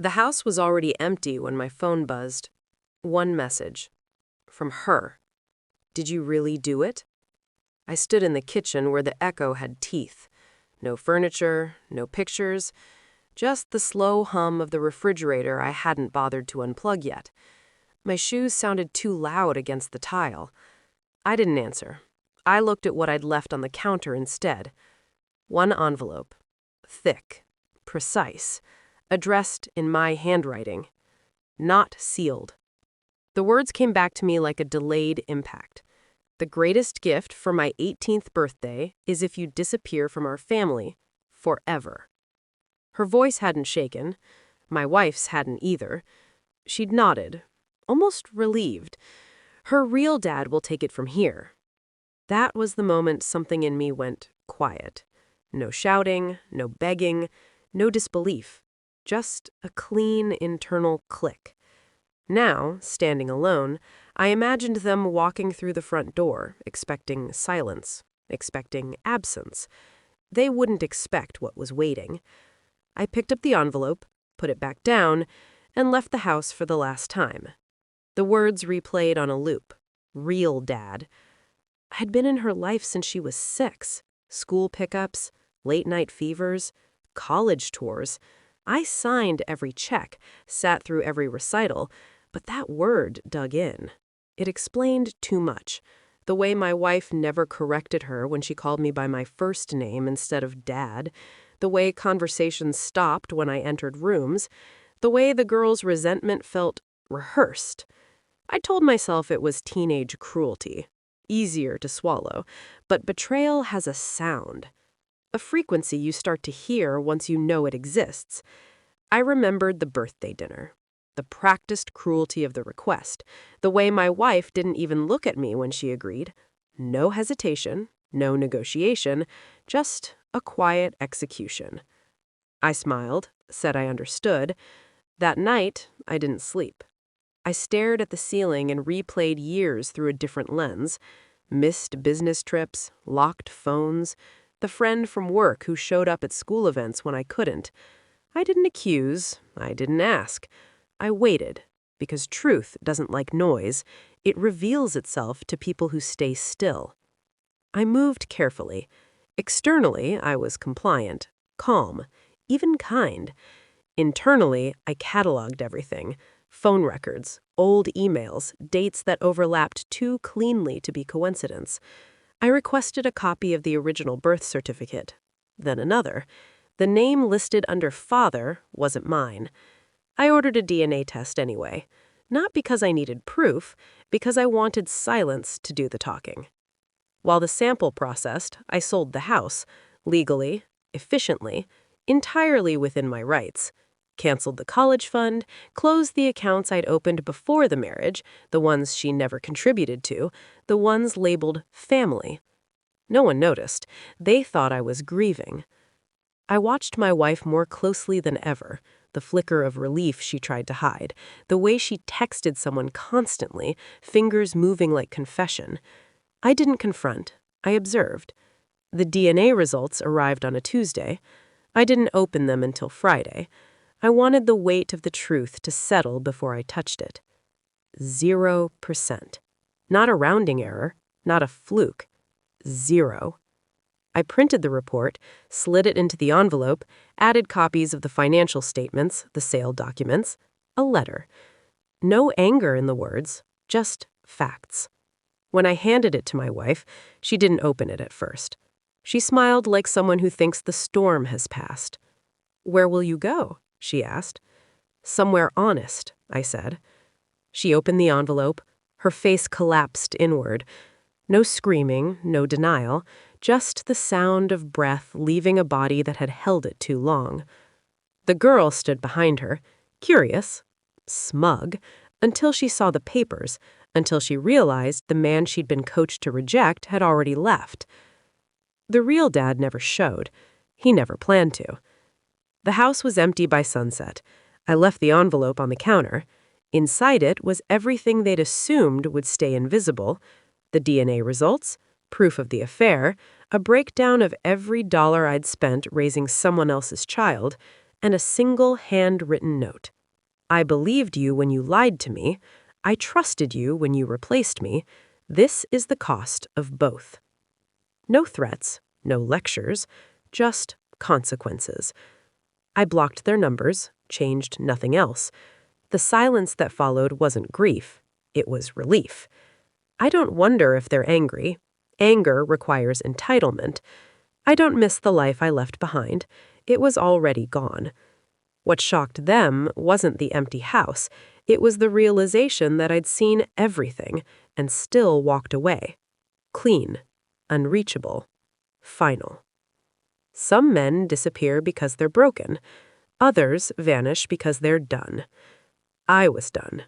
The house was already empty when my phone buzzed. One message. From her. Did you really do it? I stood in the kitchen where the echo had teeth. No furniture, no pictures, just the slow hum of the refrigerator I hadn't bothered to unplug yet. My shoes sounded too loud against the tile. I didn't answer. I looked at what I'd left on the counter instead. One envelope. Thick. Precise. Addressed in my handwriting. Not sealed. The words came back to me like a delayed impact. The greatest gift for my 18th birthday is if you disappear from our family. Forever. Her voice hadn't shaken. My wife's hadn't either. She'd nodded. Almost relieved. Her real dad will take it from here. That was the moment something in me went quiet. No shouting, no begging, no disbelief. Just a clean internal click. Now, standing alone, I imagined them walking through the front door, expecting silence, expecting absence. They wouldn't expect what was waiting. I picked up the envelope, put it back down, and left the house for the last time. The words replayed on a loop. Real dad. I had been in her life since she was 6. School pickups, late-night fevers, college tours. I signed every check, sat through every recital, but that word dug in. It explained too much. The way my wife never corrected her when she called me by my first name instead of dad. The way conversations stopped when I entered rooms. The way the girl's resentment felt rehearsed. I told myself it was teenage cruelty. Easier to swallow. But betrayal has a sound. A frequency you start to hear once you know it exists. I remembered the birthday dinner. The practiced cruelty of the request. The way my wife didn't even look at me when she agreed. No hesitation, no negotiation, just a quiet execution. I smiled, said I understood. That night, I didn't sleep. I stared at the ceiling and replayed years through a different lens. Missed business trips, locked phones, the friend from work who showed up at school events when I couldn't. I didn't accuse, I didn't ask. I waited, because truth doesn't like noise. It reveals itself to people who stay still. I moved carefully. Externally, I was compliant, calm, even kind. Internally, I cataloged everything. Phone records, old emails, dates that overlapped too cleanly to be coincidence. I requested a copy of the original birth certificate. Then another. The name listed under father wasn't mine. I ordered a DNA test anyway. Not because I needed proof, because I wanted silence to do the talking. While the sample processed, I sold the house, legally, efficiently, entirely within my rights. Canceled the college fund, closed the accounts I'd opened before the marriage, the ones she never contributed to, the ones labeled family. No one noticed. They thought I was grieving. I watched my wife more closely than ever, the flicker of relief she tried to hide, the way she texted someone constantly, fingers moving like confession. I didn't confront. I observed. The DNA results arrived on a Tuesday. I didn't open them until Friday. I wanted the weight of the truth to settle before I touched it. 0%. Not a rounding error, not a fluke. 0. I printed the report, slid it into the envelope, added copies of the financial statements, the sale documents, a letter. No anger in the words, just facts. When I handed it to my wife, she didn't open it at first. She smiled like someone who thinks the storm has passed. "Where will you go?" she asked. "Somewhere honest," I said. She opened the envelope. Her face collapsed inward. No screaming, no denial, just the sound of breath leaving a body that had held it too long. The girl stood behind her, curious, smug, until she saw the papers, until she realized the man she'd been coached to reject had already left. The real dad never showed. He never planned to. The house was empty by sunset. I left the envelope on the counter. Inside it was everything they'd assumed would stay invisible: the DNA results, proof of the affair, a breakdown of every dollar I'd spent raising someone else's child, and a single handwritten note. I believed you when you lied to me. I trusted you when you replaced me. This is the cost of both. No threats, no lectures, just consequences. I blocked their numbers, changed nothing else. The silence that followed wasn't grief, it was relief. I don't wonder if they're angry. Anger requires entitlement. I don't miss the life I left behind. It was already gone. What shocked them wasn't the empty house. It was the realization that I'd seen everything and still walked away. Clean, unreachable, final. Some men disappear because they're broken. Others vanish because they're done. I was done.